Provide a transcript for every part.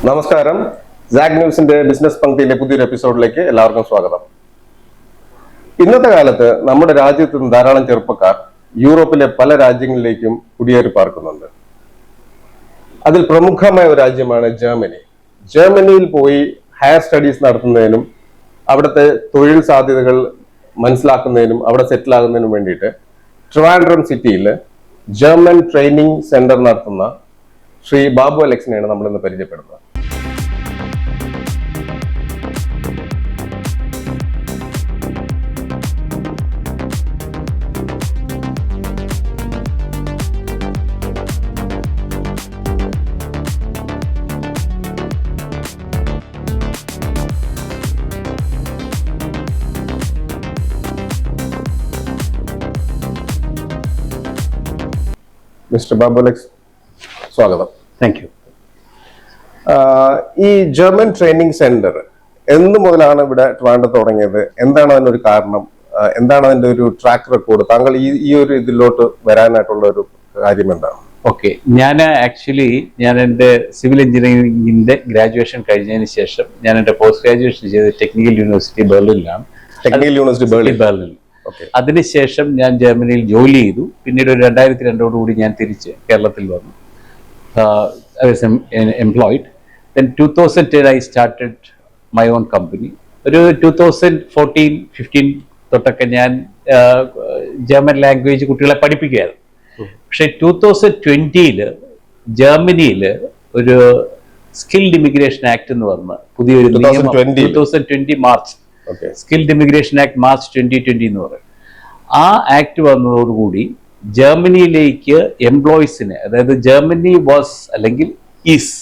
നമസ്കാരം. സാഗ് ന്യൂസിന്റെ ബിസിനസ് പങ്ക്തിയിലെ പുതിയൊരു എപ്പിസോഡിലേക്ക് എല്ലാവർക്കും സ്വാഗതം. ഇന്നത്തെ കാലത്ത് നമ്മുടെ രാജ്യത്ത് നിന്ന് ധാരാളം ചെറുപ്പക്കാർ യൂറോപ്പിലെ പല രാജ്യങ്ങളിലേക്കും കുടിയേറി പാർക്കുന്നുണ്ട്. അതിൽ പ്രമുഖമായ ഒരു രാജ്യമാണ് ജർമ്മനി. ജർമ്മനിയിൽ പോയി ഹയർ സ്റ്റഡീസ് നടത്തുന്നതിനും അവിടുത്തെ തൊഴിൽ സാധ്യതകൾ മനസ്സിലാക്കുന്നതിനും അവിടെ സെറ്റിൽ ആകുന്നതിനും വേണ്ടിയിട്ട് ട്രിവാൻഡ്രം സിറ്റിയിൽ ജർമ്മൻ ട്രെയിനിങ് സെന്റർ നടത്തുന്ന ശ്രീ ബാബു അലക്സിനെയാണ് നമ്മൾ ഇന്ന് പരിചയപ്പെടുന്നത്. മിസ്റ്റർ ബാബു അലക്സ്, സ്വാഗതം. Thank you. ഈ ജർമ്മൻ ട്രെയിനിങ് സെന്റർ എന്ന് മുതലാണ് ഇവിടെ ട്രിവാൻഡ്രത്ത് തുടങ്ങിയത്? എന്താണ് അതിനൊരു കാരണം? എന്താണ് അതിന്റെ ഒരു ട്രാക്ക് റെക്കോർഡ്? താങ്കൾ ഈ ഒരു ഇതിലോട്ട് വരാനായിട്ടുള്ള ഒരു കാര്യം എന്താണ്? ഓക്കെ, ഞാൻ എൻ്റെ സിവിൽ എഞ്ചിനീയറിംഗിന്റെ ഗ്രാജുവേഷൻ കഴിഞ്ഞതിന് ശേഷം ഞാൻ എൻ്റെ പോസ്റ്റ് ഗ്രാജുവേഷൻ ചെയ്തത് ടെക്നിക്കൽ യൂണിവേഴ്സിറ്റി ബെർലിനിലാണ്. ബെർലിൻ. അതിനുശേഷം ഞാൻ ജർമ്മനിയിൽ ജോലി ചെയ്തു. പിന്നീട് ഒരു 2002 ഞാൻ തിരിച്ച് കേരളത്തിൽ വന്നു. I was employed. Then 2010 I started my own company. ഒരു 2014-15 തൊട്ടൊക്കെ ഞാൻ ജർമ്മൻ ലാംഗ്വേജ് കുട്ടികളെ പഠിപ്പിക്കുകയായിരുന്നു. പക്ഷെ 2020 ജർമ്മനിയിൽ ഒരു സ്കിൽഡ് ഇമിഗ്രേഷൻ ആക്ട് എന്ന് പറഞ്ഞ പുതിയൊരു നിയമം 2020 March, skilled immigration act March 2020 എന്ന് പറയും. ആ ആക്ട് വന്നതോടുകൂടി ജർമ്മനിയിലേക്ക് എംപ്ലോയീസിന്, അതായത് ജർമ്മനി വാസ് അല്ലെങ്കിൽ ഈസ്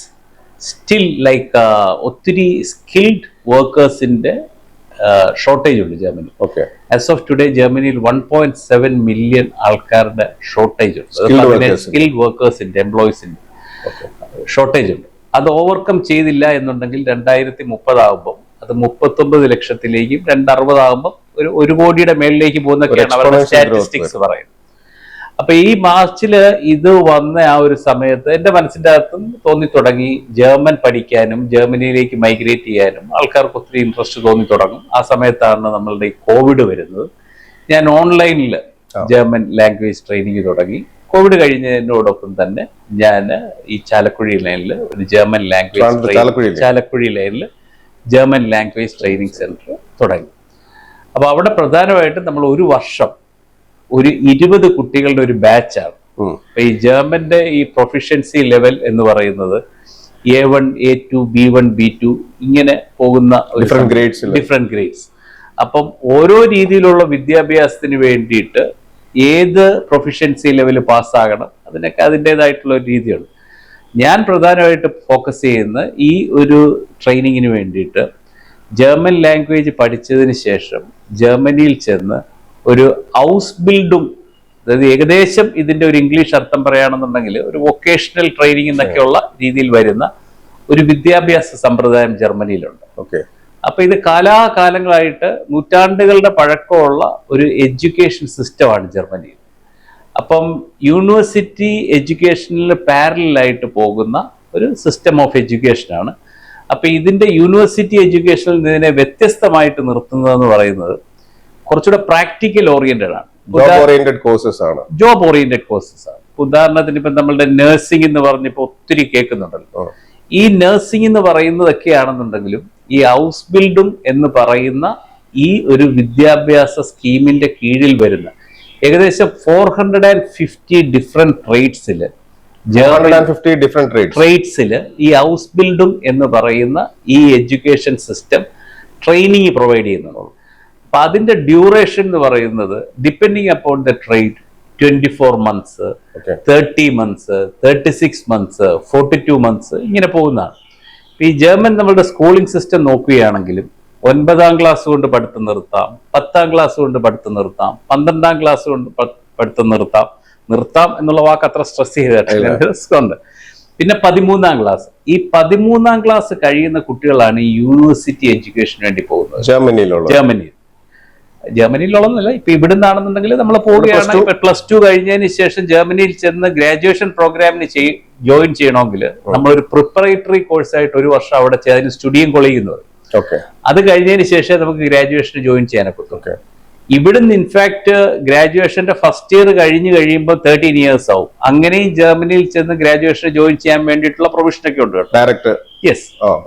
സ്റ്റിൽ ലൈക്ക് ഒത്തിരി സ്കിൽഡ് വർക്കേഴ്സിന്റെ ഷോർട്ടേജ് ഉണ്ട് ജർമ്മനി. ആസ് ഓഫ് ടുഡേ ജർമ്മനിയിൽ 1.7 മില്യൺ ആൾക്കാരുടെ ഷോർട്ടേജ് ഉണ്ട്. സ്കിൽഡ് വർക്കേഴ്സിന്റെ, എംപ്ലോയീസിന്റെ ഷോർട്ടേജ് ഉണ്ട്. അത് ഓവർകം ചെയ്തില്ല എന്നുണ്ടെങ്കിൽ 2030 ആകുമ്പോൾ അത് 39 ലക്ഷത്തിലേക്കും 2060 ആകുമ്പോൾ ഒരു 1 കോടിയുടെ മേളിലേക്ക് പോകുന്നൊക്കെയാണ് അവരുടെ സ്റ്റാറ്റിസ്റ്റിക്സ് പറയുന്നത്. അപ്പൊ ഈ മാർച്ചില് ഇത് വന്ന ആ ഒരു സമയത്ത് എന്റെ മനസ്സിന്റെ അകത്തും തോന്നി തുടങ്ങി ജർമ്മൻ പഠിക്കാനും ജർമ്മനിയിലേക്ക് മൈഗ്രേറ്റ് ചെയ്യാനും ആൾക്കാർക്ക് ഒത്തിരി ഇൻട്രസ്റ്റ് തോന്നി തുടങ്ങും. ആ സമയത്താണ് നമ്മളുടെ ഈ കോവിഡ് വരുന്നത്. ഞാൻ ഓൺലൈനിൽ ജർമ്മൻ ലാംഗ്വേജ് ട്രെയിനിങ് തുടങ്ങി. കോവിഡ് കഴിഞ്ഞതിനോടൊപ്പം തന്നെ ഞാൻ ഈ ചാലക്കുഴി ലൈനിൽ ഒരു German German language training centre തുടങ്ങി. അപ്പൊ അവിടെ പ്രധാനമായിട്ടും നമ്മൾ ഒരു വർഷം ഒരു 20 കുട്ടികളുടെ ഒരു ബാച്ചാണ്. അപ്പൊ ഈ ജർമ്മന്റെ ഈ പ്രൊഫിഷ്യൻസി ലെവൽ എന്ന് പറയുന്നത് A1, A2, B1, B2 ഇങ്ങനെ പോകുന്ന ഡിഫറെന്റ് ഗ്രേഡ്സ്. അപ്പം ഓരോ രീതിയിലുള്ള വിദ്യാഭ്യാസത്തിന് വേണ്ടിയിട്ട് ഏത് പ്രൊഫിഷ്യൻസി ലെവൽ പാസ്സാകണം അതിനൊക്കെ അതിൻ്റെതായിട്ടുള്ള ഒരു രീതിയുണ്ട്. ഞാൻ പ്രധാനമായിട്ട് ഫോക്കസ് ചെയ്യുന്ന ഈ ഒരു ട്രെയിനിങ്ങിന് വേണ്ടിയിട്ട് ജർമ്മൻ ലാംഗ്വേജ് പഠിച്ചതിന് ശേഷം ജർമ്മനിയിൽ ചെന്ന് ഒരു ഹൗസ് ബിൽഡും, അതായത് ഏകദേശം ഇതിന്റെ ഒരു ഇംഗ്ലീഷ് അർത്ഥം പറയുകയാണെന്നുണ്ടെങ്കിൽ ഒരു വൊക്കേഷണൽ ട്രെയിനിങ് എന്നൊക്കെയുള്ള രീതിയിൽ വരുന്ന ഒരു വിദ്യാഭ്യാസ സമ്പ്രദായം ജർമ്മനിയിലുണ്ട്. അപ്പൊ ഇത് കാലാകാലങ്ങളായിട്ട് നൂറ്റാണ്ടുകളുടെ പഴക്കമുള്ള ഒരു എഡ്യൂക്കേഷൻ സിസ്റ്റമാണ് ജർമ്മനിയിൽ. അപ്പം യൂണിവേഴ്സിറ്റി എഡ്യൂക്കേഷനിൽ പാരലായിട്ട് പോകുന്ന ഒരു സിസ്റ്റം ഓഫ് എഡ്യൂക്കേഷനാണ്. അപ്പൊ ഇതിന്റെ യൂണിവേഴ്സിറ്റി എഡ്യൂക്കേഷനിൽ ഇതിനെ വ്യത്യസ്തമായിട്ട് നിർത്തുന്നതെന്ന് പറയുന്നത് കുറച്ചുകൂടെ പ്രാക്ടിക്കൽ ഓറിയന്റഡ് ആണ്, ജോബ് ഓറിയന്റഡ് കോഴ്സസ് ആണ്. ഉദാഹരണത്തിന് ഇപ്പൊ നമ്മളുടെ നഴ്സിംഗ് എന്ന് പറഞ്ഞിപ്പോ ഒത്തിരി കേൾക്കുന്നുണ്ടല്ലോ. ഈ നഴ്സിംഗ് എന്ന് പറയുന്നതൊക്കെയാണെന്നുണ്ടെങ്കിലും ഈ ഹൗസ് ബിൽഡും എന്ന് പറയുന്ന ഈ ഒരു വിദ്യാഭ്യാസ സ്കീമിന്റെ കീഴിൽ വരുന്ന ഏകദേശം 450 ഡിഫറെന്റ് ട്രേഡ്സിൽ ഈ ഹൗസ് ബിൽഡും എന്ന് പറയുന്ന ഈ എഡ്യൂക്കേഷൻ സിസ്റ്റം ട്രെയിനിങ് പ്രൊവൈഡ് ചെയ്യുന്നുള്ളൂ. അപ്പൊ അതിന്റെ ഡ്യൂറേഷൻ എന്ന് പറയുന്നത് depending upon the trade 24 months, 30 months, 36 months, 42 months ഇങ്ങനെ പോകുന്നതാണ്. ഈ ജർമ്മൻ നമ്മളുടെ സ്കൂളിംഗ് സിസ്റ്റം നോക്കുകയാണെങ്കിലും 9ാം ക്ലാസ് കൊണ്ട് പഠിത്തം നിർത്താം, 10ാം ക്ലാസ് കൊണ്ട് പഠിത്തം നിർത്താം, 12ാം ക്ലാസ് കൊണ്ട് പഠിത്തം നിർത്താം എന്നുള്ള വാക്ക് അത്ര സ്ട്രെസ് ചെയ്തിട്ടുണ്ട്. പിന്നെ 13ാം ക്ലാസ്. ഈ 13ാം ക്ലാസ് കഴിയുന്ന കുട്ടികളാണ് ഈ യൂണിവേഴ്സിറ്റി എഡ്യൂക്കേഷന് വേണ്ടി പോകുന്നത് ജർമ്മനിയിൽ. ജർമ്മനിയിലുള്ളതല്ല, ഇപ്പൊ ഇവിടുന്നാണെന്നുണ്ടെങ്കിൽ നമ്മൾ പോവുകയാണ്. ഇപ്പൊ +2 കഴിഞ്ഞതിന് ശേഷം ജർമ്മനിയിൽ ചെന്ന് ഗ്രാജുവേഷൻ പ്രോഗ്രാമിന് ജോയിൻ ചെയ്യണമെങ്കിൽ നമ്മളൊരു പ്രിപ്പറേറ്ററി കോഴ്സായിട്ട് 1 വർഷം അവിടെ അതിന് സ്റ്റുഡിയം കൊള്ളിക്കുന്നത്. അത് കഴിഞ്ഞതിന് ശേഷം നമുക്ക് ഗ്രാജുവേഷന് ജോയിൻ ചെയ്യാനൊക്കെ പറ്റും. ഇവിടുന്ന് ഇൻഫാക്ട് ഗ്രാജുവേഷന്റെ ഫസ്റ്റ് ഇയർ കഴിഞ്ഞ് കഴിയുമ്പോൾ 13 years ആവും. അങ്ങനെയും ജർമ്മനിയിൽ ചെന്ന് ഗ്രാജുവേഷൻ ജോയിൻ ചെയ്യാൻ വേണ്ടിയിട്ടുള്ള പ്രൊവിഷനൊക്കെ ഉണ്ട്. ഡയറക്റ്റ്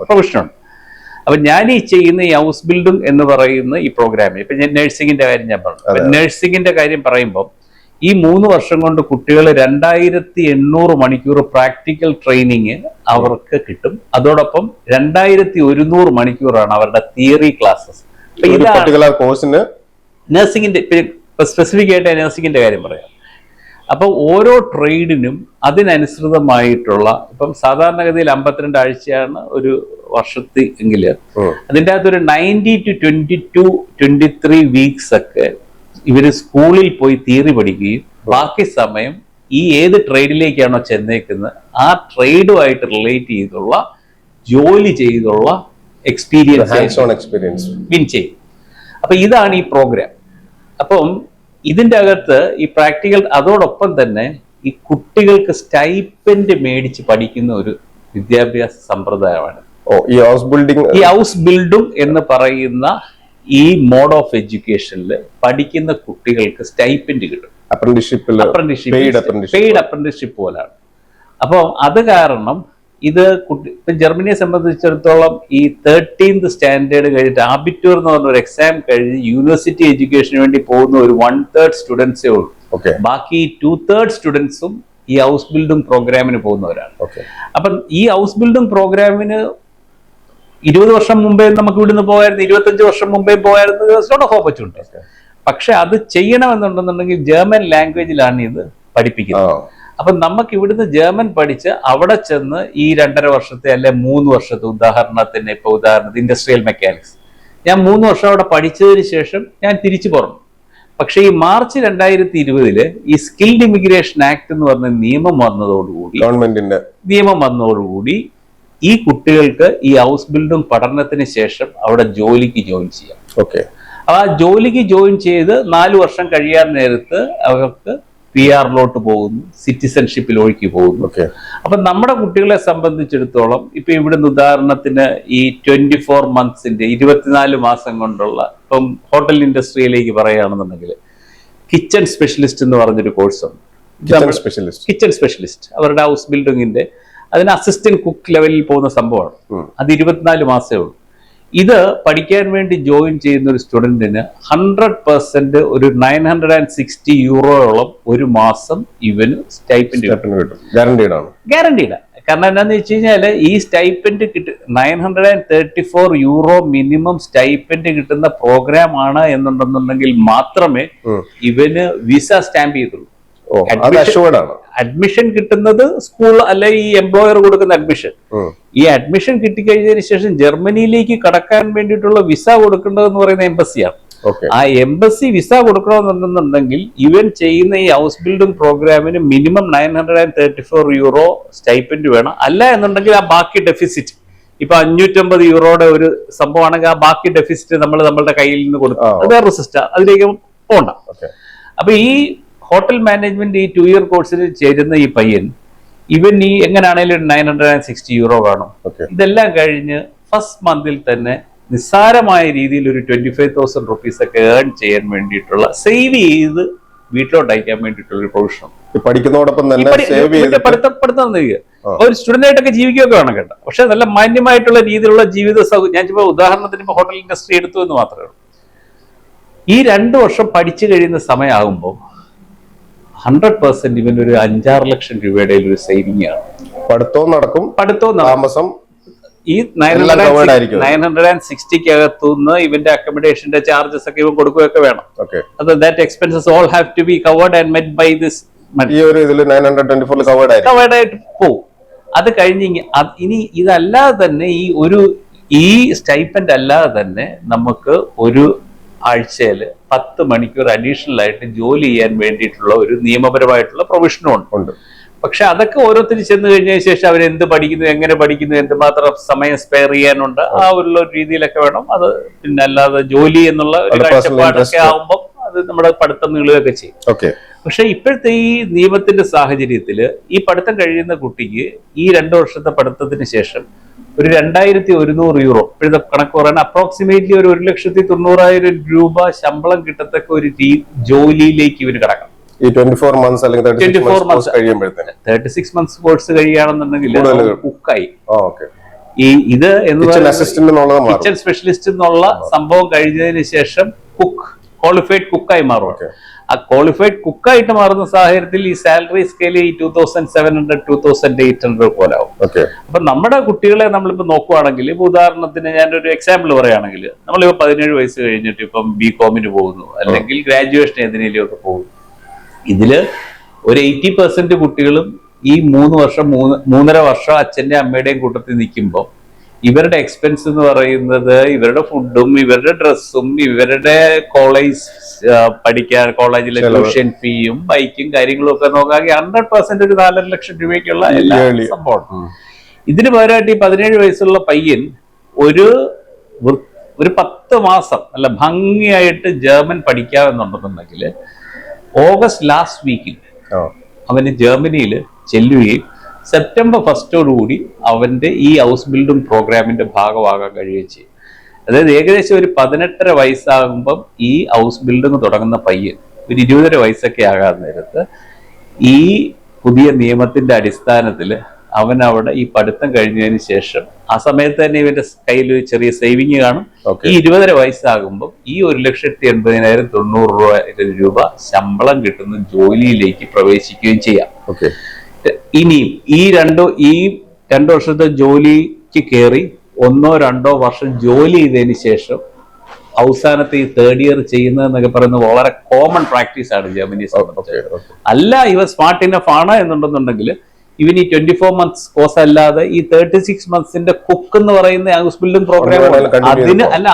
പ്രൊവിഷൻ ഉണ്ട്. അപ്പൊ ഞാൻ ഈ ചെയ്യുന്ന ഈ ഹൗസ് ബിൽഡിംഗ് എന്ന് പറയുന്ന ഈ പ്രോഗ്രാമിൽ ഇപ്പൊ ഞാൻ നഴ്സിംഗിന്റെ കാര്യം ഞാൻ പറഞ്ഞു. നഴ്സിംഗിന്റെ കാര്യം പറയുമ്പോൾ ഈ 3 വർഷം കൊണ്ട് കുട്ടികൾ 2800 മണിക്കൂർ പ്രാക്ടിക്കൽ ട്രെയിനിങ് അവർക്ക് കിട്ടും. അതോടൊപ്പം 2100 മണിക്കൂറാണ് അവരുടെ തിയറി ക്ലാസ്സസ്. കോഴ്സിന് നഴ്സിംഗിന്റെ സ്പെസിഫിക് ആയിട്ട് നഴ്സിംഗിന്റെ കാര്യം പറയാം. അപ്പൊ ഓരോ ട്രേഡിനും അതിനനുസൃതമായിട്ടുള്ള, ഇപ്പം സാധാരണഗതിയിൽ 52 ആഴ്ചയാണ് ഒരു വർഷത്തിൽ എങ്കിൽ അതിൻ്റെ അകത്തൊരു 90 to 22, 23 വീക്സ് ഒക്കെ ഇവര് സ്കൂളിൽ പോയി തിയറി പഠിക്കുകയും ബാക്കി സമയം ഈ ഏത് ട്രേഡിലേക്കാണോ ചെന്നേക്കുന്നത് ആ ട്രേഡുമായിട്ട് റിലേറ്റ് ചെയ്തുള്ള ജോലി ചെയ്തുള്ള എക്സ്പീരിയൻസ് വിൻ ചെയ്യും. അപ്പൊ ഇതാണ് ഈ പ്രോഗ്രാം. അപ്പം ഇതിൻ്റെ അകത്ത് ഈ പ്രാക്ടിക്കൽ, അതോടൊപ്പം തന്നെ ഈ കുട്ടികൾക്ക് സ്റ്റൈപ്പൻഡ് മേടിച്ച് പഠിക്കുന്ന ഒരു വിദ്യാഭ്യാസ സമ്പ്രദായമാണ് ഈ ഹൗസ് ബിൽഡിംഗ് എന്ന് പറയുന്ന ഈ മോഡ് ഓഫ് എഡ്യൂക്കേഷനിൽ പഠിക്കുന്ന കുട്ടികൾക്ക് സ്റ്റൈപ്പൻഡ് കിട്ടും. പെയ്ഡ് അപ്രന്റീസ്ഷിപ്പ് പോലാണ്. അപ്പം അത് കാരണം ഇത് ഇപ്പം ജർമ്മനിയെ സംബന്ധിച്ചിടത്തോളം ഈ 13th സ്റ്റാൻഡേർഡ് കഴിഞ്ഞിട്ട് ആബിറ്റൂർ എന്ന് പറഞ്ഞ ഒരു എക്സാം കഴിഞ്ഞ് യൂണിവേഴ്സിറ്റി എഡ്യൂക്കേഷന് വേണ്ടി പോകുന്ന ഒരു 1/3 സ്റ്റുഡൻസേ ഉള്ളൂ. ബാക്കി 2/3 സ്റ്റുഡൻസും ഈ ഹൗസ് ബിൽഡിംഗ് പ്രോഗ്രാമിന് പോകുന്നവരാണ്. അപ്പം ഈ ഹൗസ് ബിൽഡിംഗ് പ്രോഗ്രാമിന് 20 വർഷം മുമ്പേ നമുക്ക് ഇവിടുന്ന് പോയായിരുന്നു, 25 വർഷം മുമ്പേ പോയായിരുന്നു. Lot of opportunities. പക്ഷെ അത് ചെയ്യണമെന്നുണ്ടെന്നുണ്ടെങ്കിൽ ജർമ്മൻ ലാംഗ്വേജിലാണ് ഇത് പഠിപ്പിക്കുന്നത്. അപ്പൊ നമുക്ക് ഇവിടുന്ന് ജർമ്മൻ പഠിച്ച് അവിടെ ചെന്ന് ഈ 2.5 വർഷത്തെ അല്ലെ 3 വർഷത്തെ ഉദാഹരണത്തിന് ഇൻഡസ്ട്രിയൽ മെക്കാനിക്സ് ഞാൻ 3 വർഷം അവിടെ പഠിച്ചതിന് ശേഷം ഞാൻ തിരിച്ചു പോകണം. പക്ഷെ ഈ മാർച്ച് 2020 ഈ സ്കിൽഡ് ഇമിഗ്രേഷൻ ആക്ട് എന്ന് പറഞ്ഞ നിയമം വന്നതോടുകൂടി ഈ കുട്ടികൾക്ക് ഈ ഹൗസ് ബിൽഡിംഗ് പഠനത്തിന് ശേഷം അവിടെ ജോലിക്ക് ജോയിൻ ചെയ്യാം. ആ ജോലിക്ക് ജോയിൻ ചെയ്ത് 4 വർഷം കഴിയാൻ നേരത്ത് അവർക്ക് PR പോകുന്നു, സിറ്റിസൺഷിപ്പിലേക്ക് പോകുന്നു. അപ്പൊ നമ്മുടെ കുട്ടികളെ സംബന്ധിച്ചിടത്തോളം ഇപ്പൊ ഇവിടുന്ന് ഉദാഹരണത്തിന് ഈ 24 മന്ത്സിന്റെ 24 മാസം കൊണ്ടുള്ള, ഇപ്പം ഹോട്ടൽ ഇൻഡസ്ട്രിയിലേക്ക് പറയുകയാണെന്നുണ്ടെങ്കിൽ കിച്ചൺ സ്പെഷ്യലിസ്റ്റ് എന്ന് പറഞ്ഞൊരു കോഴ്സുണ്ട്. കിച്ചൺ സ്പെഷ്യലിസ്റ്റ് അവരുടെ ഹൗസ് ബിൽഡിങ്ങിന്റെ അതിന് അസിസ്റ്റന്റ് കുക്ക് ലെവലിൽ പോകുന്ന സംഭവമാണ്. അത് 24 മാസമേ ഉള്ളൂ. ഇത് പഠിക്കാൻ വേണ്ടി ജോയിൻ ചെയ്യുന്ന ഒരു സ്റ്റുഡന്റിന് 100% ഒരു 960 യൂറോയോളം ഒരു മാസം ഇവന് സ്റ്റൈപ്പൻഡ് കിട്ടും. ഗ്യാരണ്ടീഡ്. കാരണം എന്താണെന്ന് വെച്ച് കഴിഞ്ഞാൽ ഈ സ്റ്റൈപ്പൻഡ് 934 യൂറോ മിനിമം സ്റ്റൈപ്പൻഡ് കിട്ടുന്ന പ്രോഗ്രാം ആണ് എന്നുണ്ടെന്നുണ്ടെങ്കിൽ മാത്രമേ ഇവന് വിസ സ്റ്റാമ്പ് ചെയ്തുള്ളൂ. അഡ്മിഷൻ കിട്ടുന്നത് സ്കൂൾ അല്ലെ ഈ എംപ്ലോയർ കൊടുക്കുന്ന അഡ്മിഷൻ. ഈ അഡ്മിഷൻ കിട്ടിക്കഴിഞ്ഞതിന് ശേഷം ജർമ്മനിയിലേക്ക് കടക്കാൻ വേണ്ടിയിട്ടുള്ള വിസ കൊടുക്കേണ്ടതെന്ന് പറയുന്ന എംബസിയാണ്. ആ എംബസി വിസ കൊടുക്കണമെന്നുണ്ടെന്നുണ്ടെങ്കിൽ ഇവൻ ചെയ്യുന്ന ഈ ഹൗസ് ബിൽഡിംഗ് പ്രോഗ്രാമിന് മിനിമം 934 യൂറോ സ്റ്റൈപ്പൻഡ് വേണം. അല്ല എന്നുണ്ടെങ്കിൽ ആ ബാക്കി ഡെഫിസിറ്റ്, ഇപ്പൊ 550 യൂറോയുടെ ഒരു സംഭവമാണെങ്കിൽ ആ ബാക്കി ഡെഫിസിറ്റ് നമ്മളുടെ കയ്യിൽ നിന്ന് കൊടുക്കും. അത് വേറൊരു സിസ്റ്റം, അതിലേക്ക് പോണ്ട. അപ്പൊ ഈ ഹോട്ടൽ മാനേജ്മെന്റ് ഈ 2 year കോഴ്സിൽ ചേരുന്ന ഈ പയ്യൻ ഇവൻ ഈ എങ്ങനെയാണെങ്കിലും 960 യൂറോ വേണം. ഇതെല്ലാം കഴിഞ്ഞ് ഫസ്റ്റ് മന്തിൽ തന്നെ നിസ്സാരമായ രീതിയിൽ ഒരു 25,000 റുപ്പീസ് ഒക്കെ ഏൺ ചെയ്യാൻ വേണ്ടിയിട്ടുള്ള, സേവ് ചെയ്ത് വീട്ടിലോട്ട് അയക്കാൻ വേണ്ടിയിട്ടുള്ള ഒരു പ്രൊവിഷൻ പഠിക്കുന്നതോടൊപ്പം തന്നെ പഠിത്തം ഒരു സ്റ്റുഡന്റ് ആയിട്ടൊക്കെ ജീവിക്കുകയൊക്കെ വേണം കേട്ടോ. പക്ഷെ നല്ല മാന്യമായിട്ടുള്ള രീതിയിലുള്ള ജീവിത ഞാൻ ഇപ്പൊ ഉദാഹരണത്തിന് ഇപ്പൊ ഹോട്ടൽ ഇൻഡസ്ട്രി എടുത്തു എന്ന് മാത്രമേ ഉള്ളൂ. ഈ 2 വർഷം പഠിച്ചു കഴിയുന്ന സമയമാകുമ്പോൾ 100% ഇവൻ ഒരു 5-6 ലക്ഷം രൂപയുടെ ഒരു സേവിങ് ആണ്. പഠിത്തവും നടക്കും, താമസം ഈ 960 ഇവന്റെ അക്കോമഡേഷന്റെ ചാർജസ് ഒക്കെ ഇവൻ കൊടുക്കുകയൊക്കെ വേണം. അത് that expenses all have to be covered and met by this money. ഈ ഒരു ഇതിൽ 924 കവേർഡ് ആയിട്ട് പോകും. അത് കഴിഞ്ഞ് ഇനി ഇതല്ലാതെ തന്നെ ഈ സ്റ്റൈപ്പൻഡ് അല്ലാതെ തന്നെ നമുക്ക് ഒരു ആഴ്ചയിൽ 10 മണിക്കൂർ അഡീഷണൽ ആയിട്ട് ജോലി ചെയ്യാൻ വേണ്ടിയിട്ടുള്ള ഒരു നിയമപരമായിട്ടുള്ള പ്രൊവിഷനും ഉണ്ട്. പക്ഷെ അതൊക്കെ ഓരോരുത്തർ ചെന്ന് കഴിഞ്ഞതിന് ശേഷം അവർ എന്ത് പഠിക്കുന്നു, എങ്ങനെ പഠിക്കുന്നു, എന്തുമാത്രം സമയം സ്പെയർ ചെയ്യാനുണ്ട്, ആ ഒരു രീതിയിലൊക്കെ വേണം അത്. പിന്നെ അല്ലാതെ ജോലി എന്നുള്ള ഒരു കാഴ്ചപ്പാടൊക്കെ ആവുമ്പോൾ അത് നമ്മുടെ പഠിത്തം നീളുകയൊക്കെ ചെയ്യും. പക്ഷെ ഇപ്പോഴത്തെ ഈ നിയമത്തിന്റെ സാഹചര്യത്തില് ഈ പഠിത്തം കഴിയുന്ന കുട്ടിക്ക് ഈ 2 വർഷത്തെ പഠിത്തത്തിന് ശേഷം ഒരു 2100 യൂറോ, ഇപ്പോഴത്തെ കണക്ക് പറയാൻ അപ്രോക്സിമേറ്റ്ലി ഒരു 1,90,000 രൂപ ശമ്പളം കിട്ടത്തക്ക ഒരു ജോലിയിലേക്ക് ഇവര് കടക്കണം. ഈ 24 മന്ത്സ് അല്ലെങ്കിൽ 36 മന്ത്സ് കഴിയുമ്പോഴത്തേക്ക് 36 മന്ത്സ് കോഴ്സ് കഴിയുകയാണെന്നുണ്ടെങ്കിൽ കുക്കായി. ഇത് എന്ന് കിച്ചൺ സ്പെഷ്യലിസ്റ്റ് എന്നുള്ള സംഭവം കഴിഞ്ഞതിന് ശേഷം ക്വാളിഫൈഡ് കുക്കായി മാറും. ആ ക്വാളിഫൈഡ് കുക്കായിട്ട് മാറുന്ന സാഹചര്യത്തിൽ ഈ സാലറി സ്കെയിൽ ഈ 2,700 2,800 പോലെ ആവും. അപ്പൊ നമ്മുടെ കുട്ടികളെ നമ്മളിപ്പോ നോക്കുവാണെങ്കിൽ, ഇപ്പൊ ഉദാഹരണത്തിന് ഞാനൊരു എക്സാമ്പിൾ പറയുകയാണെങ്കിൽ, നമ്മളിപ്പോ 17 വയസ്സ് കഴിഞ്ഞിട്ട് ഇപ്പം BComന് പോകുന്നു, അല്ലെങ്കിൽ ഗ്രാജുവേഷൻ ഏതിനേലും ഒക്കെ പോകുന്നു. ഇതില് ഒരു 80% കുട്ടികളും ഈ 3-3.5 വർഷം അച്ഛന്റെ അമ്മയുടെയും കൂട്ടത്തിൽ നിൽക്കുമ്പോൾ ഇവരുടെ എക്സ്പെൻസ് എന്ന് പറയുന്നത് ഇവരുടെ ഫുഡും ഇവരുടെ ഡ്രസ്സും ഇവരുടെ പഠിക്കാൻ കോളേജിലെ ട്യൂഷൻ ഫീയും ബൈക്കും കാര്യങ്ങളും ഒക്കെ നോക്കാമെങ്കിൽ 100% ഒരു 4.5 ലക്ഷം രൂപയ്ക്കുള്ള എല്ലാ സംഭവം. ഇതിന് പകരമായിട്ട് ഈ 17 വയസ്സുള്ള പയ്യൻ ഒരു 10 മാസം നല്ല ഭംഗിയായിട്ട് ജർമ്മൻ പഠിക്കാമെന്നുണ്ടെന്നുണ്ടെങ്കിൽ ഓഗസ്റ്റ് ലാസ്റ്റ് വീക്കിൽ അവന് ജർമ്മനിയിൽ ചെല്ലുകയും സെപ്റ്റംബർ 1 അവന്റെ ഈ ഹൗസ് ബിൽഡിംഗ് പ്രോഗ്രാമിന്റെ ഭാഗമാകാൻ കഴിയുകയും ചെയ്യും. അതായത് ഏകദേശം ഒരു 18.5 വയസ്സാകുമ്പം ഈ ഹൗസ് ബിൽഡിംഗ് തുടങ്ങുന്ന പയ്യൻ ഒരു 20.5 വയസ്സൊക്കെ ആകാൻ നേരത്ത് ഈ പുതിയ നിയമത്തിന്റെ അടിസ്ഥാനത്തിൽ അവൻ അവിടെ ഈ പഠിത്തം കഴിഞ്ഞതിന് ശേഷം ആ സമയത്ത് തന്നെ ഇവന്റെ കയ്യിൽ ഒരു ചെറിയ സേവിങ് കാണും. ഈ 20.5 വയസ്സാകുമ്പോൾ ഈ 1,80,90 രൂപ ശമ്പളം കിട്ടുന്ന ജോലിയിലേക്ക് പ്രവേശിക്കുകയും ചെയ്യാം. ഇനിയും ഈ 2 വർഷത്തെ ജോലിക്ക് കയറി 1-2 വർഷം ജോലി ചെയ്തതിന് ശേഷം അവസാനത്തെ ഈ 3rd ഇയർ ചെയ്യുന്നതെന്നൊക്കെ പറയുന്നത് വളരെ കോമൺ പ്രാക്ടീസ് ആണ് ജർമ്മനിയെ സംബന്ധിച്ച്. അല്ല ഇവ സ്മാർട്ട് ഇനഫ് ആണ് എന്നുണ്ടെന്നുണ്ടെങ്കിൽ ഇവൻ ഈ 24 മന്ത്സ് കോഴ്സ് അല്ലാതെ ഈ 36 മന്ത്സിന്റെ കുക്ക് എന്ന് പറയുന്ന ഹൗസ് ബിൽഡിംഗ് പ്രോഗ്രാം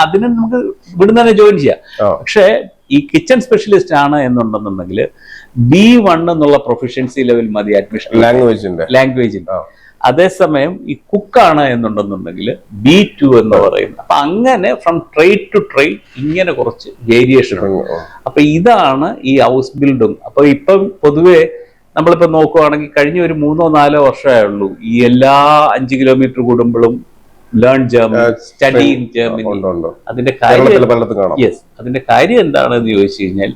അതിന് നമുക്ക് ഇവിടുന്ന് തന്നെ ജോയിൻ ചെയ്യാം. പക്ഷെ ഈ കിച്ചൺ സ്പെഷ്യലിസ്റ്റ് ആണ് എന്നുണ്ടെന്നുണ്ടെങ്കിൽ B1 എന്നുള്ള പ്രൊഫഷ്യൻസി ലെവൽ മതി അഡ്മിഷൻ ലാംഗ്വേജിന്റെ. അതേസമയം ഈ കുക്കാണ് എന്നുണ്ടെന്നുണ്ടെങ്കിൽ B2 എന്ന് പറയുന്നത്. അപ്പൊ അങ്ങനെ ഫ്രം ട്രേഡ് ടു ട്രേഡ് ഇങ്ങനെ കുറച്ച് വേരിയേഷൻ ഉണ്ട്. അപ്പൊ ഇതാണ് ഈ ഹൗസ് ബിൽഡിംഗ്. അപ്പൊ ഇപ്പം പൊതുവെ നമ്മളിപ്പോ നോക്കുവാണെങ്കിൽ കഴിഞ്ഞ ഒരു 3-4 വർഷമേ ഉള്ളൂ ഈ എല്ലാ 5 കിലോമീറ്റർ കൂടുമ്പോഴും learn German, study in Germany. അതിന്റെ കാര്യം എന്താണെന്ന് ചോദിച്ചു കഴിഞ്ഞാൽ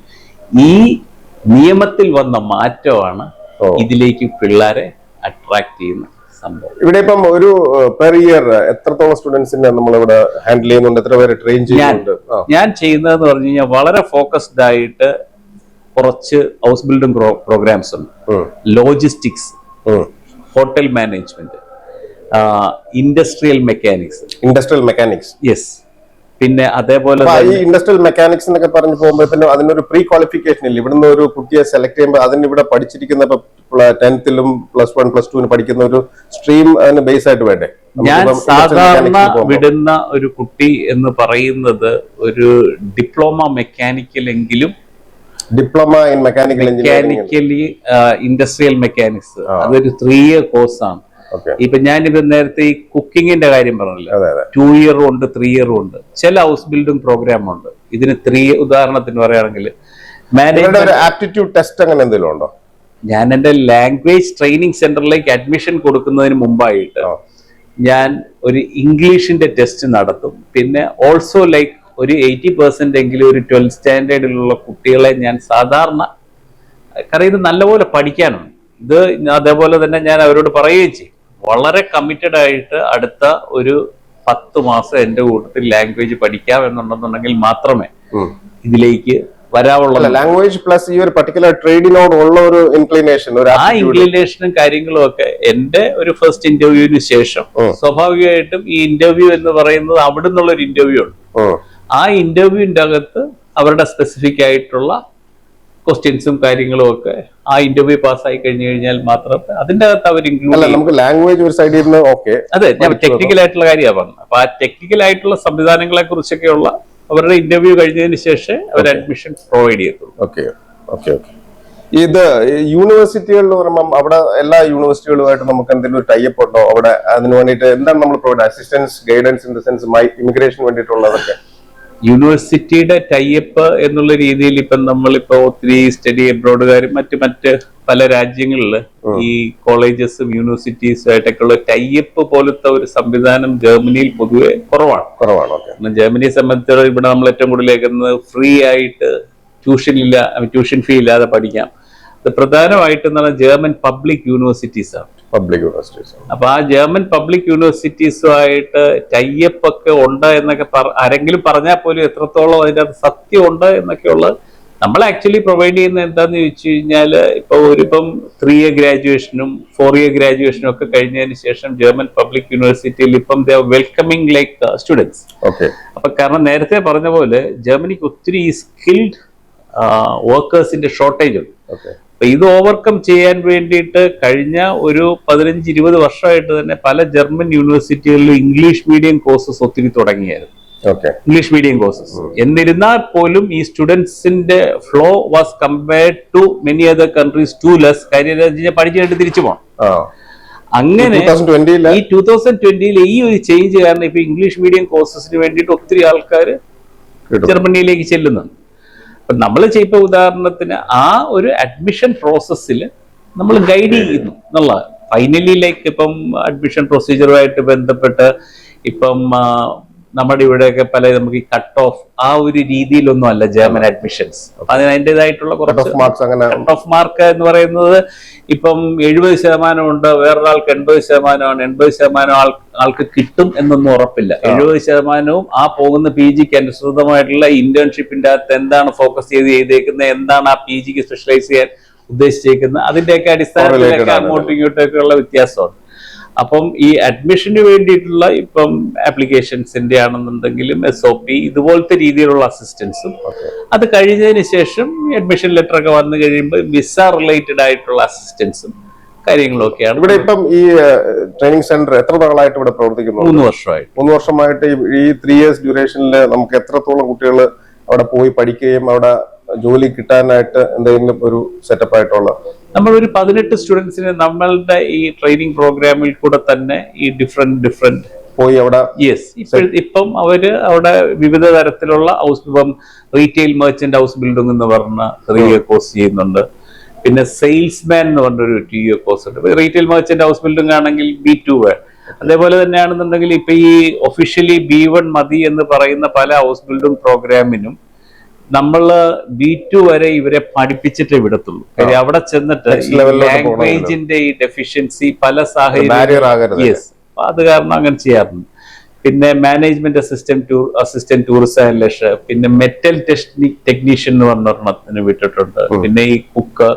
ഈ നിയമത്തിൽ വന്ന മാറ്റമാണ് ഇതിലേക്ക് പിള്ളേരെ അട്രാക്ട് ചെയ്യുന്ന സംഭവം. ഇവിടെ ഇപ്പം ഒരു പെർ ഇയർ എത്രത്തോളം സ്റ്റുഡൻസിനെ നമ്മളിവിടെ ഹാൻഡിൽ ചെയ്യുന്നുണ്ട്, എത്ര പേര് ട്രെയിൻ ചെയ്യുന്നുണ്ട്? ഞാൻ ചെയ്യുന്നതെന്ന് പറഞ്ഞു കഴിഞ്ഞാൽ വളരെ ഫോക്കസ്ഡ് ആയിട്ട് കുറച്ച് ഹൗസ് ബിൽഡിംഗ് പ്രോഗ്രാംസ് ഉണ്ട്. Logistics, hotel management, industrial mechanics. Yes. പിന്നെ അതേപോലെ ഇൻഡസ്ട്രിയൽ മെക്കാനിക്സ് എന്നൊക്കെ പറഞ്ഞു പോകുമ്പോഴത്തേനും അതിനൊരു പ്രീ ക്വാളിഫിക്കേഷൻ ഇല്ല. ഇവിടുന്ന് ഒരു കുട്ടിയെ സെലക്ട് ചെയ്യുമ്പോൾ അതിന് ഇവിടെ പഠിച്ചിരിക്കുന്ന 10th-ലും +1 +2 പഠിക്കുന്ന ഒരു സ്ട്രീം അതിന് ബേസ് ആയിട്ട് വേണ്ടേ? ഞാൻ സാധാരണ വിടുന്ന ഒരു കുട്ടി എന്ന് പറയുന്നത് ഒരു ഡിപ്ലോമ മെക്കാനിക്കൽ എങ്കിലും ഇൻ മെക്കാനിക്കലി ഇൻഡസ്ട്രിയൽ മെക്കാനിക്സ് അതൊരു 3 ഇയർ കോഴ്സാണ്. ഇപ്പൊ ഞാനിപ്പോ നേരത്തെ ഈ കുക്കിങ്ങിന്റെ കാര്യം പറഞ്ഞല്ലോ, 2 ഇയറും ഉണ്ട് 3 ഇയറും ഉണ്ട്. ചില ഹൗസ് ബിൽഡിംഗ് പ്രോഗ്രാം ഉണ്ട് ഇതിന് 3. ഉദാഹരണത്തിന് പറയുകയാണെങ്കിൽ ആപ്റ്റിറ്റ്യൂഡ് ടെസ്റ്റ് അങ്ങനെ എന്തെങ്കിലും ഉണ്ടോ? ഞാൻ എന്റെ ലാംഗ്വേജ് ട്രെയിനിങ് സെന്ററിലേക്ക് അഡ്മിഷൻ കൊടുക്കുന്നതിന് മുമ്പായിട്ട് ഞാൻ ഒരു ഇംഗ്ലീഷിന്റെ ടെസ്റ്റ് നടത്തും. പിന്നെ ഓൾസോ ലൈക്ക് ഒരു 80% എങ്കിലും ഒരു 12th സ്റ്റാൻഡേർഡിലുള്ള കുട്ടികളെ ഞാൻ സാധാരണ കാരണം ഇത് നല്ലപോലെ പഠിക്കാനുണ്ട്. ഇത് അതേപോലെ തന്നെ ഞാൻ അവരോട് പറയുകയും ചെയ്യും, വളരെ കമ്മിറ്റഡ് ആയിട്ട് അടുത്ത ഒരു 10 മാസം എന്റെ കൂട്ടത്തിൽ ലാംഗ്വേജ് പഠിക്കാം എന്നുണ്ടെന്നുണ്ടെങ്കിൽ മാത്രമേ ഇതിലേക്ക് വരാവുള്ള. ലാംഗ്വേജ് പ്ലസ് ഈ ഒരു പർട്ടിക്കുലർ ട്രേഡിനോടുള്ള ഒരു ഇൻക്ലിനേഷൻ, ആ ഇൻക്ലിനേഷനും കാര്യങ്ങളും ഒക്കെ എന്റെ ഒരു ഫസ്റ്റ് ഇന്റർവ്യൂവിന് ശേഷം സ്വാഭാവികമായിട്ടും ഈ ഇന്റർവ്യൂ എന്ന് പറയുന്നത് അവിടെ നിന്നുള്ള ഒരു ഇന്റർവ്യൂ ഉണ്ട്. ആ ഇന്റർവ്യൂവിന്റെ അകത്ത് അവരുടെ സ്പെസിഫിക് ആയിട്ടുള്ള ക്വസ്റ്റ്യൻസും കാര്യങ്ങളും ഒക്കെ ആ ഇന്റർവ്യൂ പാസ്സായി കഴിഞ്ഞു കഴിഞ്ഞാൽ മാത്രമേ അതിന്റെ അകത്ത് അവർ ഇൻക്ലൂഡ്. നമുക്ക് ലാംഗ്വേജ് ഒരു സൈഡിൽ നിന്ന് ഓക്കെ, അതെ, ഞാൻ ടെക്നിക്കൽ ആയിട്ടുള്ള കാര്യമാണ് പറഞ്ഞത്. അപ്പൊ ആ ടെക്നിക്കൽ ആയിട്ടുള്ള സംവിധാനങ്ങളെ കുറിച്ചൊക്കെയുള്ള അവരുടെ ഇന്റർവ്യൂ കഴിഞ്ഞതിന് ശേഷം അവർ അഡ്മിഷൻ പ്രൊവൈഡ് ചെയ്യത്തുള്ളൂ. Okay okay okay. ഇത് യൂണിവേഴ്സിറ്റികളിൽ പറയുമ്പോൾ അവിടെ എല്ലാ യൂണിവേഴ്സിറ്റികളുമായിട്ട് നമുക്ക് എന്തെങ്കിലും ഒരു ടൈപ്പ് ഉണ്ടോ അവിടെ? അതിന് വേണ്ടിയിട്ട് എന്താണ് നമ്മൾ provide assistance guidance in the sense immigration വേണ്ടിയിട്ടുള്ളതൊക്കെ? യൂണിവേഴ്സിറ്റിയുടെ ടൈപ്പ് എന്നുള്ള രീതിയിൽ ഇപ്പം നമ്മളിപ്പോ ഒത്തിരി സ്റ്റഡി അബ്രോഡുകാരും മറ്റ് പല രാജ്യങ്ങളിൽ ഈ കോളേജസും യൂണിവേഴ്സിറ്റീസും ആയിട്ടൊക്കെ ഉള്ള ടൈപ്പ് പോലത്തെ ഒരു സംവിധാനം ജർമ്മനിയിൽ പൊതുവെ കുറവാണ്. ജർമ്മനിയെ സംബന്ധിച്ചിടത്തോളം ഇവിടെ നമ്മൾ ഏറ്റവും കൂടുതൽ കേൾക്കുന്നത് ഫ്രീ ആയിട്ട് ട്യൂഷൻ ഫീ ഇല്ലാതെ പഠിക്കാം. അത് പ്രധാനമായിട്ടും ജർമ്മൻ പബ്ലിക് യൂണിവേഴ്സിറ്റീസ് ആണ്. അപ്പൊ ആ ജർമ്മൻ പബ്ലിക് യൂണിവേഴ്സിറ്റീസുമായിട്ട് ടൈപ്പ് ഒക്കെ ഉണ്ട് എന്നൊക്കെ ആരെങ്കിലും പറഞ്ഞാൽ പോലും എത്രത്തോളം അതിന്റെ സത്യം ഉണ്ട് എന്നൊക്കെയുള്ള നമ്മൾ ആക്ച്വലി പ്രൊവൈഡ് ചെയ്യുന്ന എന്താന്ന് ചോദിച്ചു കഴിഞ്ഞാൽ ഇപ്പം 3 ഇയർ ഗ്രാജുവേഷനും 4 ഇയർ ഗ്രാജുവേഷനും ഒക്കെ കഴിഞ്ഞതിന് ശേഷം ജർമ്മൻ പബ്ലിക് യൂണിവേഴ്സിറ്റിയിൽ ഇപ്പം വെൽക്കമിങ് ലൈക്ക് സ്റ്റുഡൻസ്. അപ്പൊ കാരണം നേരത്തെ പറഞ്ഞ പോലെ ജർമ്മനിക്ക് ഒത്തിരി സ്കിൽഡ് വർക്കേഴ്സിന്റെ ഷോർട്ടേജ് ഉണ്ട്. അപ്പൊ ഇത് ഓവർകം ചെയ്യാൻ വേണ്ടിയിട്ട് കഴിഞ്ഞ ഒരു 15-20 വർഷമായിട്ട് തന്നെ പല ജർമ്മൻ യൂണിവേഴ്സിറ്റികളിലും ഇംഗ്ലീഷ് മീഡിയം കോഴ്സസ് ഒത്തിരി തുടങ്ങിയായിരുന്നു. English medium courses. എന്നിരുന്നാൽ പോലും ഈ സ്റ്റുഡൻസിന്റെ flow was compared to many other countries to less. കാര്യം പഠിച്ചിട്ട് തിരിച്ചു പോകണം. അങ്ങനെ ഈ 2020 ഈ ഒരു ചേഞ്ച് കാരണം ഇപ്പൊ ഇംഗ്ലീഷ് മീഡിയം കോഴ്സസിന് വേണ്ടിയിട്ട് ഒത്തിരി ആൾക്കാർ ജർമ്മനിയിലേക്ക് ചെല്ലുന്നുണ്ട്. അപ്പൊ നമ്മൾ ഇപ്പൊ ഉദാഹരണത്തിന് ആ ഒരു അഡ്മിഷൻ പ്രോസസ്സിൽ നമ്മൾ ഗൈഡ് ചെയ്യുന്നു എന്നുള്ള ഫൈനലി ലൈക്ക് ഇപ്പം അഡ്മിഷൻ പ്രൊസീജിയറുമായിട്ട് ബന്ധപ്പെട്ട് ഇപ്പം നമ്മുടെ ഇവിടെയൊക്കെ നമുക്ക് ഈ കട്ട് ഓഫ് ആ ഒരു രീതിയിലൊന്നും അല്ല ജർമ്മൻ അഡ്മിഷൻസ്. അതിന് അതിൻ്റെതായിട്ടുള്ള കുറച്ച് കട്ട് ഓഫ് മാർക്ക് എന്ന് പറയുന്നത് ഇപ്പം 70% ഉണ്ട്, വേറൊരാൾക്ക് 80%, 80% ആൾക്ക് കിട്ടും എന്നൊന്നും ഉറപ്പില്ല. 70% ആ പോകുന്ന PG ക്ക് അനുസൃതമായിട്ടുള്ള ഇന്റേൺഷിപ്പിന്റെ അകത്ത് എന്താണ് ഫോക്കസ് ചെയ്തേക്കുന്നത്, എന്താണ് ആ PG ക്ക് സ്പെഷ്യലൈസ് ചെയ്യാൻ ഉദ്ദേശിച്ചേക്കുന്നത്, അതിന്റെയൊക്കെ അടിസ്ഥാനത്തിലൊക്കെ അങ്ങോട്ടും ഇങ്ങോട്ടൊക്കെ ഉള്ള വ്യത്യാസമുണ്ട്. അപ്പം ഈ അഡ്മിഷന് വേണ്ടിയിട്ടുള്ള ഇപ്പം ആപ്ലിക്കേഷൻസിന്റെ ആണെന്നുണ്ടെങ്കിലും SOP ഇതുപോലത്തെ രീതിയിലുള്ള അസിസ്റ്റൻസും അത് കഴിഞ്ഞതിന് ശേഷം അഡ്മിഷൻ ലെറ്റർ ഒക്കെ വന്നു കഴിയുമ്പോൾ വിസ റിലേറ്റഡ് ആയിട്ടുള്ള അസിസ്റ്റൻസും കാര്യങ്ങളും ഒക്കെയാണ്. ഇവിടെ ഇപ്പം ഈ ട്രെയിനിങ് സെന്റർ എത്ര നാളായിട്ട് ഇവിടെ പ്രവർത്തിക്കുന്നു? 3 വർഷമായിട്ട്. ഈ 3 ഇയേഴ്സ് ഡ്യൂറേഷനിൽ നമുക്ക് എത്രത്തോളം കുട്ടികൾ അവിടെ പോയി പഠിക്കുകയും അവിടെ ജോലി കിട്ടാനായിട്ട് എന്തെങ്കിലും ഒരു സെറ്റപ്പ് ആയിട്ടുള്ള? നമ്മളൊരു 18 സ്റ്റുഡൻസിന് നമ്മളുടെ ഈ ട്രെയിനിങ് പ്രോഗ്രാമിൽ കൂടെ തന്നെ ഈ ഡിഫറെന്റ് പോയി അവിടെ ഇപ്പം അവര് അവിടെ വിവിധ തരത്തിലുള്ള ഇപ്പം റീറ്റെയിൽ മെർച്ചന്റ് ഹൗസ് ബിൽഡിംഗ് എന്ന് പറഞ്ഞ 3 ഇയർ കോഴ്സ് ചെയ്യുന്നുണ്ട്. പിന്നെ സെയിൽസ്മാൻ എന്ന് പറഞ്ഞൊരു 2 ഇയർ കോഴ്സ് ഉണ്ട്. റീറ്റെയിൽ മെർച്ചന്റ് ഹൗസ് ബിൽഡിംഗ് ആണെങ്കിൽ B2 അതേപോലെ തന്നെയാണെന്നുണ്ടെങ്കിൽ ഇപ്പൊ ഈ ഒഫീഷ്യലി B1 മതി എന്ന് പറയുന്ന പല ഹൗസ് ബിൽഡിംഗ് പ്രോഗ്രാമിനും നമ്മള് B2 വരെ ഇവരെ പഠിപ്പിച്ചിട്ടേ വിടത്തുള്ളൂ. കാര്യം അവിടെ ചെന്നിട്ട് ലാംഗ്വേജിന്റെ ഈ ഡെഫിഷ്യൻസി പല സാഹചര്യം അത് കാരണം അങ്ങനെ ചെയ്യാറുണ്ട്. പിന്നെ management assistant tourism and leisure, പിന്നെ മെറ്റൽ ടെക്നീഷ്യൻ എന്ന് പറഞ്ഞൊരെണ്ണത്തിന് വിട്ടിട്ടുണ്ട്. പിന്നെ ഈ കുക്ക്.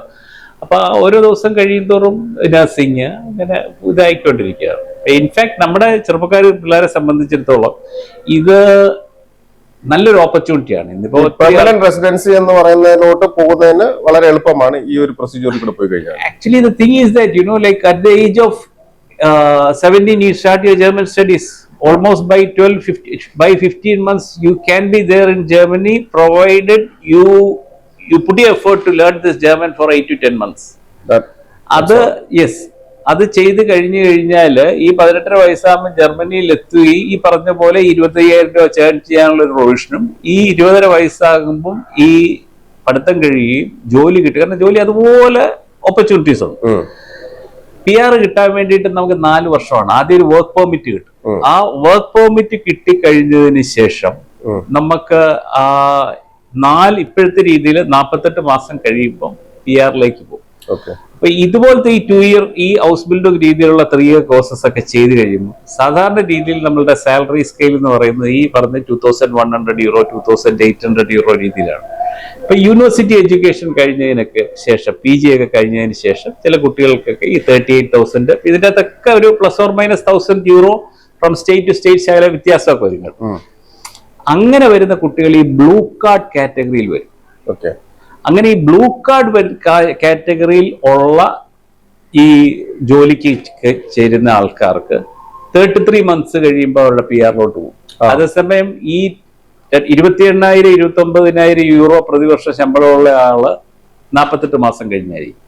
അപ്പൊ ഓരോ ദിവസം കഴിയുന്തോറും നഴ്സിംഗ് അങ്ങനെ ഇതായിക്കൊണ്ടിരിക്കുകയാണ്. ഇൻഫാക്ട് നമ്മുടെ ചെറുപ്പക്കാർ പിള്ളേരെ സംബന്ധിച്ചിടത്തോളം ഇത് നല്ലൊരു ഓപ്പർച്യൂണിറ്റിയാണ്. ഇന്നിപ്പോ പെർമനന്റ് റെസിഡൻസി എന്ന് പറയുന്നതിലോട്ട് പോകുന്നതിന് വളരെ എളുപ്പമാണ് ഈ ഒരു പ്രൊസീജിയറിൽ കൂടെ പോയി കഴിഞ്ഞാൽ. Actually the thing is that like at the age of 17 you start your German studies. Almost by 15 months you can be there in Germany, provided you put your effort to learn this German for 8 to 10 months. അത് ചെയ്ത് കഴിഞ്ഞു കഴിഞ്ഞാൽ ഈ 18 വയസ്സാകുമ്പോൾ ജർമ്മനിയിൽ എത്തുകയും ഈ പറഞ്ഞ പോലെ 25,000 രൂപ ചേർൺ ചെയ്യാനുള്ള ഒരു പ്രൊവിഷനും ഈ 20 വയസ്സാകുമ്പം ഈ പഠിത്തം കഴിയുകയും ജോലി കിട്ടുക. കാരണം ജോലി അതുപോലെ ഓപ്പർച്യൂണിറ്റീസ് ഉണ്ട്. PR കിട്ടാൻ വേണ്ടിയിട്ട് നമുക്ക് 4 വർഷമാണ്. ആദ്യം ഒരു വർക്ക് പെർമിറ്റ് കിട്ടും. ആ വർക്ക് പെർമിറ്റ് കിട്ടിക്കഴിഞ്ഞതിന് ശേഷം നമുക്ക് ഇപ്പോഴത്തെ രീതിയിൽ 48 മാസം കഴിയുമ്പം PR-ലേക്ക് പോകും. അപ്പൊ ഇതുപോലത്തെ ഈ 2 ഇയർ ഈ ഹൗസ് ബിൽഡിംഗ് രീതിയിലുള്ള 3 ഇയർ കോഴ്സസ് ഒക്കെ ചെയ്ത് കഴിയുമ്പോൾ സാധാരണ രീതിയിൽ നമ്മളുടെ സാലറി സ്കെയിൽ എന്ന് പറയുന്നത് ഈ പറഞ്ഞ 2,100 euro 2,800 euro രീതിയിലാണ്. ഇപ്പൊ യൂണിവേഴ്സിറ്റി എഡ്യൂക്കേഷൻ കഴിഞ്ഞതിനൊക്കെ ശേഷം PG ഒക്കെ കഴിഞ്ഞതിന് ശേഷം ചില കുട്ടികൾക്കൊക്കെ ഈ 38,000 ഇതിന്റെ അകത്തൊക്കെ ഒരു +or-1,000 euro from state to state ശകല വ്യത്യാസമൊക്കെ വരുന്നുണ്ട്. അങ്ങനെ വരുന്ന കുട്ടികൾ ഈ ബ്ലൂ കാർഡ് കാറ്റഗറിയിൽ വരും. അങ്ങനെ ഈ ബ്ലൂ കാർഡ് കാറ്റഗറിയിൽ ഉള്ള ഈ ജോലിക്ക് ചേരുന്ന ആൾക്കാർക്ക് 33 മന്ത്സ് കഴിയുമ്പോൾ അവരുടെ PR-ലോട്ട് പോകും. അതേസമയം ഈ 28,000 29,000 euro പ്രതിവർഷ ശമ്പളമുള്ള ആള് 48 മാസം കഴിഞ്ഞായിരിക്കും.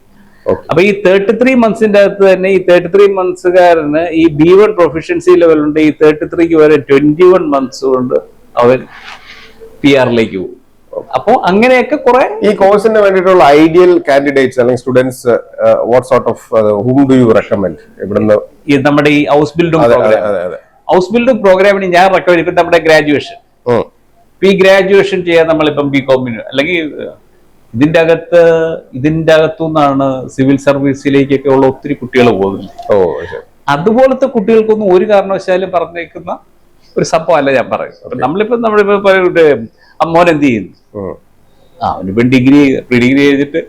Okay. അപ്പൊ ഈ 33 മന്ത്സിന്റെ അകത്ത് തന്നെ ഈ 33 മന്ത്സുകാരന് ഈ B1 പ്രൊഫഷ്യൻസി ലെവൽ ഉണ്ട്. ഈ 33ക്ക് വരെ 21 മന്ത്സ് കൊണ്ട് അവൻ PR-ലേക്ക് പോകും. അപ്പോ അങ്ങനെയൊക്കെ കുറെ ഈ കോഴ്സിന് വേണ്ടിയിട്ടുള്ള ഐഡിയൽ കാൻഡിഡേറ്റ്സ് അല്ലെങ്കിൽ students what sort of whom do you recommend? ഇവിടുന്ന് നമ്മുടെ ഈ house building programme, house building പ്രോഗ്രാമിന് ഞാൻ റെക്കമെൻഡ് ഇപ്പം നമ്മുടെ ഗ്രാജുവേഷൻ, ഈ ഗ്രാജുവേഷൻ ചെയ്യാൻ നമ്മളിപ്പം BCom അല്ലെങ്കിൽ ഇതിന്റെ അകത്തുനിന്നാണ് സിവിൽ സർവീസിലേക്കൊക്കെ ഉള്ള ഒത്തിരി കുട്ടികൾ പോകുന്നത്. അതുപോലത്തെ കുട്ടികൾക്കൊന്നും ഒരു കാരണവശാലും പറഞ്ഞേക്കുന്ന ഒരു സംഭവമല്ല ഞാൻ പറയും. നമ്മളിപ്പോ പറയൂട്ടെ മോൻ എന്ത് ചെയ്യുന്നു, അവനിപ്പം പ്രീ ഡിഗ്രി ചെയ്തിട്ട്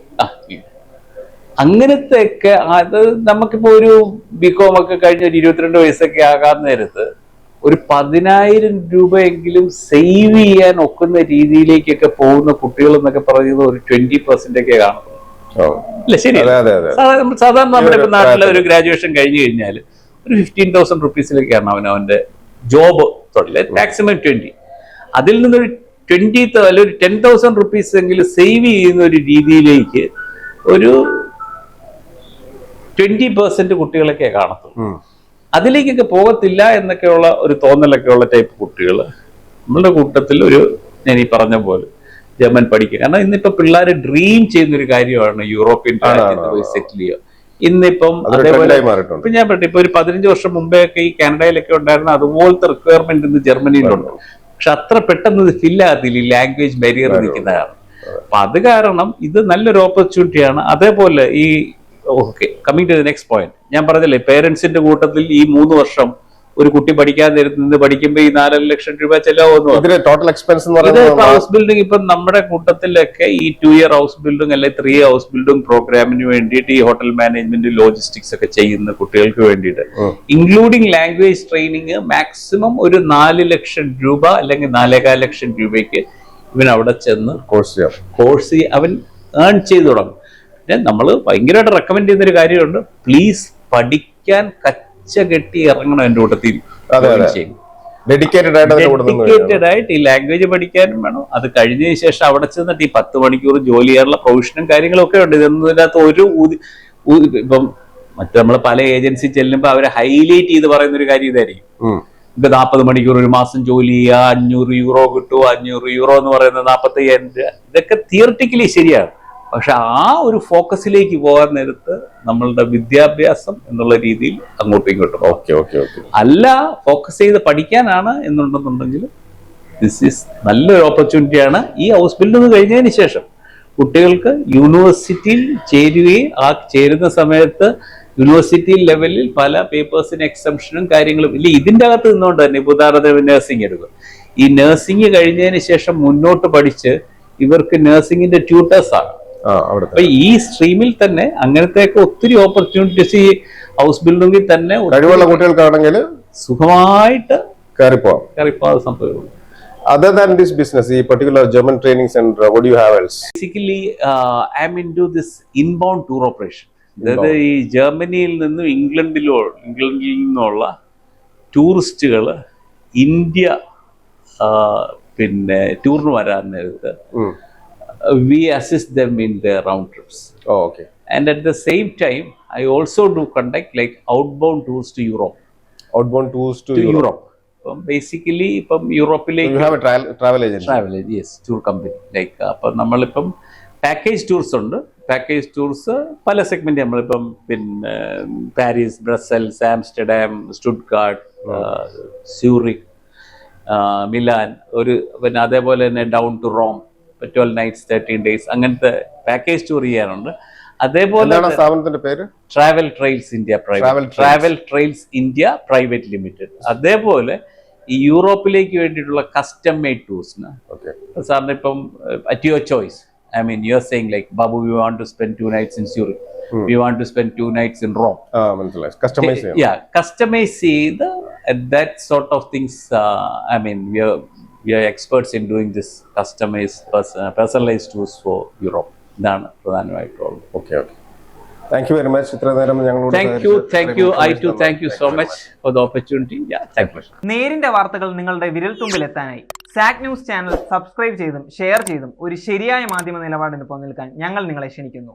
അങ്ങനത്തെ ഒക്കെ. അത് നമുക്കിപ്പോ ഒരു BCom ഒക്കെ കഴിഞ്ഞ ഒരു 22 വയസ്സൊക്കെ ആകാൻ നേരത്ത് ഒരു 10,000 രൂപയെങ്കിലും സേവ് ചെയ്യാൻ ഒക്കുന്ന രീതിയിലേക്കൊക്കെ പോകുന്ന കുട്ടികൾ എന്നൊക്കെ പറയുന്നത് ഒരു 20% ഒക്കെ കാണും. അല്ല ശരി, സാധാരണ നമ്മുടെ ഇപ്പൊ നാട്ടിലെ ഒരു ഗ്രാജുവേഷൻ കഴിഞ്ഞു കഴിഞ്ഞാൽ ഒരു 15,000 റുപ്പീസിലേക്കാണ് അവന്റെ ജോബ് തൊഴിൽ, മാക്സിമം 20. അതിൽ നിന്നൊരു 20 അല്ല ഒരു 10,000 റുപ്പീസ് എങ്കിലും സേവ് ചെയ്യുന്ന ഒരു രീതിയിലേക്ക് ഒരു 20% കുട്ടികളൊക്കെ കാണത്തുള്ളൂ. അതിലേക്കൊക്കെ പോകത്തില്ല എന്നൊക്കെയുള്ള ഒരു തോന്നലൊക്കെ ഉള്ള ടൈപ്പ് കുട്ടികൾ നമ്മളുടെ കൂട്ടത്തിൽ ഒരു ഞാൻ ഈ പറഞ്ഞ പോലെ ജർമ്മൻ പഠിക്കുക. കാരണം ഇന്നിപ്പോ പിള്ളേർ ഡ്രീം ചെയ്യുന്ന ഒരു കാര്യമാണ് യൂറോപ്യൻ രാജ്യത്ത് പോയി സെറ്റിൽ ചെയ്യുക. ഇന്നിപ്പം അതേപോലെ ഇപ്പൊ ഞാൻ പറഞ്ഞു, ഇപ്പൊ ഒരു 15 വർഷം മുമ്പേ ഒക്കെ ഈ കാനഡയിലൊക്കെ ഉണ്ടായിരുന്ന അതുപോലത്തെ റിക്വയർമെന്റ് ഇന്ന് ജർമ്മനിയിലുണ്ട്. പക്ഷെ അത്ര പെട്ടെന്ന് ഇത് ഫില്ലാകത്തില്ല, ഈ ലാംഗ്വേജ് ബാരിയർ നിൽക്കുന്നതാണ്. അപ്പൊ അത് കാരണം ഇത് നല്ലൊരു ഓപ്പർച്യൂണിറ്റിയാണ്. അതേപോലെ ഈ okay, coming to the next point, ഞാൻ പറഞ്ഞല്ലേ പേരൻസിന്റെ കൂട്ടത്തിൽ ഈ 3 വർഷം ഒരു കുട്ടി പഠിക്കാൻ നേരത്ത് പഠിക്കുമ്പോ ഈ 4 ലക്ഷം രൂപ ചെലവാകുന്നു. ടോട്ടൽ എക്സ്പെൻസ് ഹൗസ് ബിൽഡിംഗ് ഇപ്പൊ നമ്മുടെ കൂട്ടത്തിലൊക്കെ ഈ 2 ഇയർ ഹൗസ് ബിൽഡിംഗ് അല്ലെങ്കിൽ 3 ഇയർ ഹൗസ് ബിൽഡിംഗ് പ്രോഗ്രാമിന് വേണ്ടിയിട്ട് ഈ ഹോട്ടൽ മാനേജ്മെന്റ് ലോജിസ്റ്റിക്സ് ഒക്കെ ചെയ്യുന്ന കുട്ടികൾക്ക് വേണ്ടിയിട്ട് ഇൻക്ലൂഡിംഗ് ലാംഗ്വേജ് ട്രെയിനിങ് മാക്സിമം ഒരു 4 ലക്ഷം രൂപ അല്ലെങ്കിൽ 4.25 ലക്ഷം രൂപയ്ക്ക് ഇവൻ അവിടെ ചെന്ന് കോഴ്സ് അവൻ ഏൺ ചെയ്തു തുടങ്ങും. നമ്മൾ ഭയങ്കരമായിട്ട് റെക്കമെൻഡ് ചെയ്യുന്നൊരു കാര്യമുണ്ട്, പ്ലീസ് പഠിക്കാൻ കച്ച കെട്ടി ഇറങ്ങണം എന്റെ കൂട്ടത്തിൽ. ഡെഡിക്കേറ്റഡ് ആയിട്ട് ഈ ലാംഗ്വേജ് പഠിക്കാനും വേണം. അത് കഴിഞ്ഞതിന് ശേഷം അവിടെ ചെന്നിട്ട് ഈ 10 മണിക്കൂർ ജോലി ചെയ്യാനുള്ള പ്രൊവിഷനും കാര്യങ്ങളും ഒക്കെ ഉണ്ട്. ഇതിനകത്ത് ഒരു ഇപ്പം നമ്മൾ പല ഏജൻസി ചെല്ലുമ്പോൾ അവരെ ഹൈലൈറ്റ് ചെയ്ത് പറയുന്ന ഒരു കാര്യം ഇതായിരിക്കും, ഇപ്പൊ 40 മണിക്കൂർ ഒരു മാസം ജോലി ചെയ്യുക, 500 യൂറോ കിട്ടും. 500 യൂറോ എന്ന് പറയുന്നത് 45,000 രൂപ. ഇതൊക്കെ തിയറിറ്റിക്കലി ശരിയാണ്. പക്ഷെ ആ ഒരു ഫോക്കസിലേക്ക് പോകാൻ നേരത്ത് നമ്മളുടെ വിദ്യാഭ്യാസം എന്നുള്ള രീതിയിൽ അങ്ങോട്ടും ഇങ്ങോട്ടും അല്ല, ഫോക്കസ് ചെയ്ത് പഠിക്കാനാണ് എന്നുണ്ടെന്നുണ്ടെങ്കിൽ ദിസ് ഈസ് നല്ലൊരു ഓപ്പർച്യൂണിറ്റിയാണ്. ഈ ഹൗസ് ബിൽഡിംഗ് കഴിഞ്ഞതിന് ശേഷം കുട്ടികൾക്ക് യൂണിവേഴ്സിറ്റിയിൽ ചേരുകയും ആ ചേരുന്ന സമയത്ത് യൂണിവേഴ്സിറ്റി ലെവലിൽ പല പേപ്പേഴ്സിന് എക്സംഷനും കാര്യങ്ങളും ഇല്ല. ഇതിൻ്റെ അകത്ത് നിന്നുകൊണ്ട് തന്നെ ഇപ്പൊ ഉദാഹരണത്തിന് നഴ്സിംഗ് എടുക്കും. ഈ നഴ്സിംഗ് കഴിഞ്ഞതിന് ശേഷം മുന്നോട്ട് പഠിച്ച് ഇവർക്ക് നഴ്സിംഗിന്റെ ട്യൂട്ടേഴ്സ് ആകും. അപ്പൊ ഈ സ്ട്രീമിൽ തന്നെ അങ്ങനത്തെ ഒത്തിരി ഓപ്പർച്യൂണിറ്റീസ് ഈ ഹൗസ് ബിൽഡിംഗിൽ തന്നെ കഴിവുള്ള കുട്ടികൾക്കാണെങ്കിൽ സുഖമായിട്ട് കയറിപ്പോവാൻ സംഭവം. Other than this business, the particular German training center, what do you have else? Basically, I am into this inbound tour operation. അതായത് ഈ ജർമ്മനിയിൽ നിന്നും ഇംഗ്ലണ്ടിൽ നിന്നുള്ള ടൂറിസ്റ്റുകൾ ഇന്ത്യ പിന്നെ ടൂറിന് വരാൻ നേരത്ത് we assist them in their round trips. Oh, okay. And at the same time, I also do conduct like outbound tours to Europe. Outbound tours to Europe. Basically, from Europe, like you have a travel agency. Travel agency, yes, tour company. Like, appo nammalippam package tours undu. Package tours pala segment nammalippam pinne Paris, Brussels, Amsterdam, Stuttgart, Zurich, Milan, oru pinne adeypole thenne down to Rome. 12 nights 13 days അങ്ങനത്തെ package tour ചെയ്യാറുണ്ട്. അതേപോലെ സ്ഥാപനത്തിന്റെ പേര് Travel Trails India Private Limited. അതേപോലെ ഈ യൂറോപ്പിലേക്ക് വേണ്ടിയിട്ടുള്ള custom made ടൂർസിന് സാറിന് ഇപ്പം at your choice, I mean you are saying like Babu we want to spend 2 nights in Zurich, we want to spend 2 nights in Rome. Customize ചെയ്ത് that sort of things. I mean we are experts in doing this customized personalized tours for Europe. ഇതാണ് പ്രധാനമായിട്ടുള്ളത്. Okay. Thank you very much. ഇത്ര നേരം ഞങ്ങളോട് Thank you. I too thank you so much for the opportunity. Yeah, thank you. നേരിന്റെ വാർത്തകൾ നിങ്ങളുടെ വിരൽത്തുമ്പിലെത്താനായി സാക് news channel subscribe ചെയ്തും share ചെയ്തും ഒരു ശരിയായ മാധ്യമ നിലപാടിന് പോകാൻ ഞങ്ങൾ നിങ്ങളെ ക്ഷണിക്കുന്നു.